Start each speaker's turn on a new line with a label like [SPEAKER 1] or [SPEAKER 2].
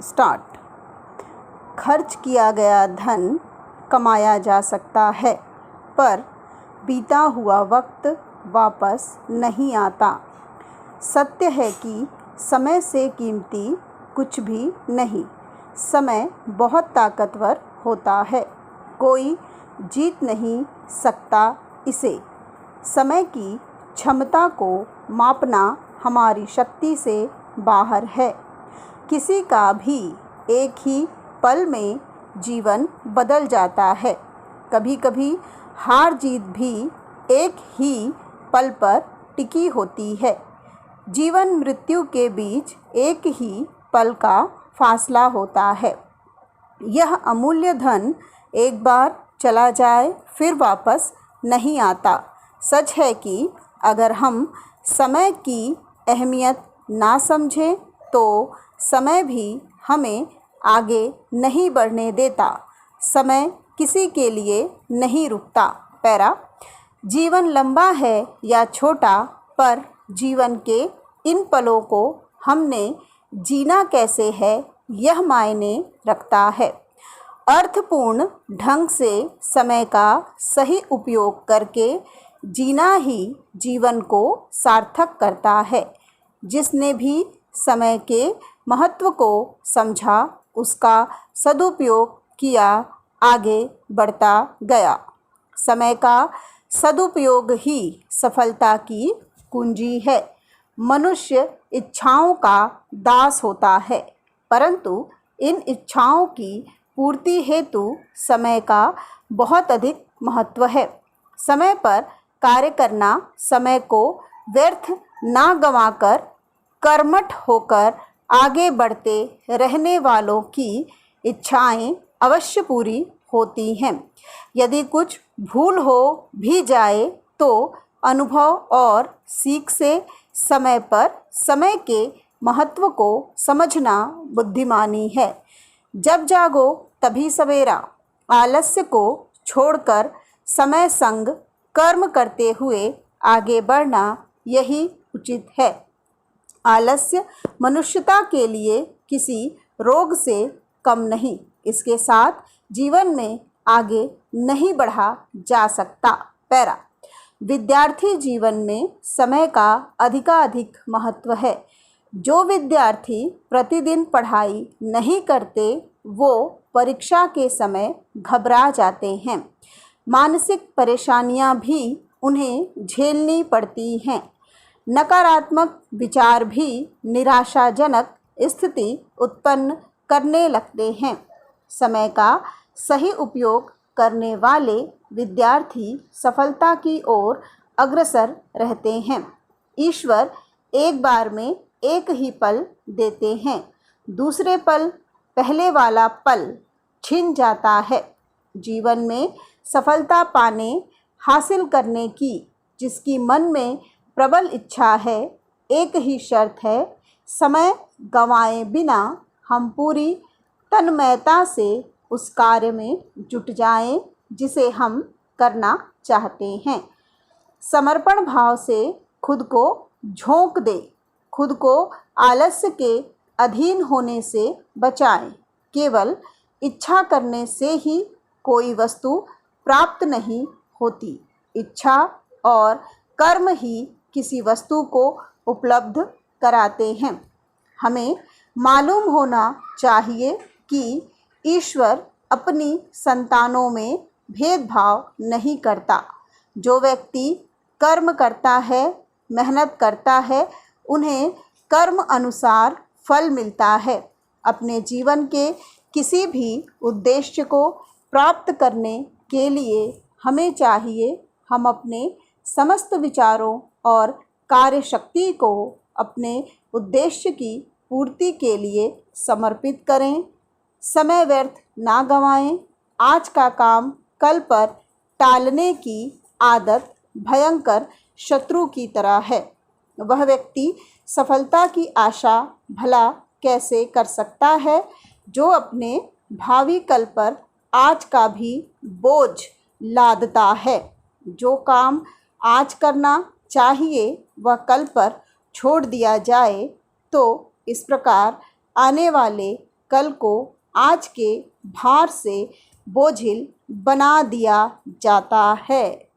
[SPEAKER 1] Start. खर्च किया गया धन कमाया जा सकता है, पर बीता हुआ वक्त वापस नहीं आता। सत्य है कि समय से कीमती कुछ भी नहीं। समय बहुत ताकतवर होता है, कोई जीत नहीं सकता इसे। समय की क्षमता को मापना हमारी शक्ति से बाहर है। किसी का भी एक ही पल में जीवन बदल जाता है। कभी कभी हार जीत भी एक ही पल पर टिकी होती है। जीवन मृत्यु के बीच एक ही पल का फासला होता है। यह अमूल्य धन एक बार चला जाए फिर वापस नहीं आता। सच है कि अगर हम समय की अहमियत ना समझें तो समय भी हमें आगे नहीं बढ़ने देता। समय किसी के लिए नहीं रुकता। पैरा, जीवन लंबा है या छोटा, पर जीवन के इन पलों को हमने जीना कैसे है यह मायने रखता है। अर्थपूर्ण ढंग से समय का सही उपयोग करके जीना ही जीवन को सार्थक करता है। जिसने भी समय के महत्व को समझा, उसका सदुपयोग किया, आगे बढ़ता गया। समय का सदुपयोग ही सफलता की कुंजी है। मनुष्य इच्छाओं का दास होता है, परंतु इन इच्छाओं की पूर्ति हेतु समय का बहुत अधिक महत्व है। समय पर कार्य करना, समय को व्यर्थ ना गंवाकर कर्मठ होकर आगे बढ़ते रहने वालों की इच्छाएं अवश्य पूरी होती हैं। यदि कुछ भूल हो भी जाए तो अनुभव और सीख से समय पर समय के महत्व को समझना बुद्धिमानी है। जब जागो तभी सवेरा। आलस्य को छोड़कर समय संग कर्म करते हुए आगे बढ़ना यही उचित है। आलस्य मनुष्यता के लिए किसी रोग से कम नहीं। इसके साथ जीवन में आगे नहीं बढ़ा जा सकता। पैरा, विद्यार्थी जीवन में समय का अधिकाधिक महत्व है। जो विद्यार्थी प्रतिदिन पढ़ाई नहीं करते वो परीक्षा के समय घबरा जाते हैं। मानसिक परेशानियां भी उन्हें झेलनी पड़ती हैं। नकारात्मक विचार भी निराशाजनक स्थिति उत्पन्न करने लगते हैं। समय का सही उपयोग करने वाले विद्यार्थी सफलता की ओर अग्रसर रहते हैं। ईश्वर एक बार में एक ही पल देते हैं, दूसरे पल पहले वाला पल छिन जाता है। जीवन में सफलता पाने हासिल करने की जिसकी मन में प्रबल इच्छा है, एक ही शर्त है, समय गंवाए बिना हम पूरी तन्मयता से उस कार्य में जुट जाएं जिसे हम करना चाहते हैं। समर्पण भाव से खुद को झोंक दे। खुद को आलस्य के अधीन होने से बचाएं। केवल इच्छा करने से ही कोई वस्तु प्राप्त नहीं होती। इच्छा और कर्म ही किसी वस्तु को उपलब्ध कराते हैं। हमें मालूम होना चाहिए कि ईश्वर अपनी संतानों में भेदभाव नहीं करता। जो व्यक्ति कर्म करता है, मेहनत करता है, उन्हें कर्म अनुसार फल मिलता है। अपने जीवन के किसी भी उद्देश्य को प्राप्त करने के लिए हमें चाहिए हम अपने समस्त विचारों और कार्य शक्ति को अपने उद्देश्य की पूर्ति के लिए समर्पित करें। समय व्यर्थ ना गंवाएं। आज का काम कल पर टालने की आदत भयंकर शत्रु की तरह है। वह व्यक्ति सफलता की आशा भला कैसे कर सकता है जो अपने भावी कल पर आज का भी बोझ लादता है। जो काम आज करना चाहिए वह कल पर छोड़ दिया जाए तो इस प्रकार आने वाले कल को आज के भार से बोझिल बना दिया जाता है।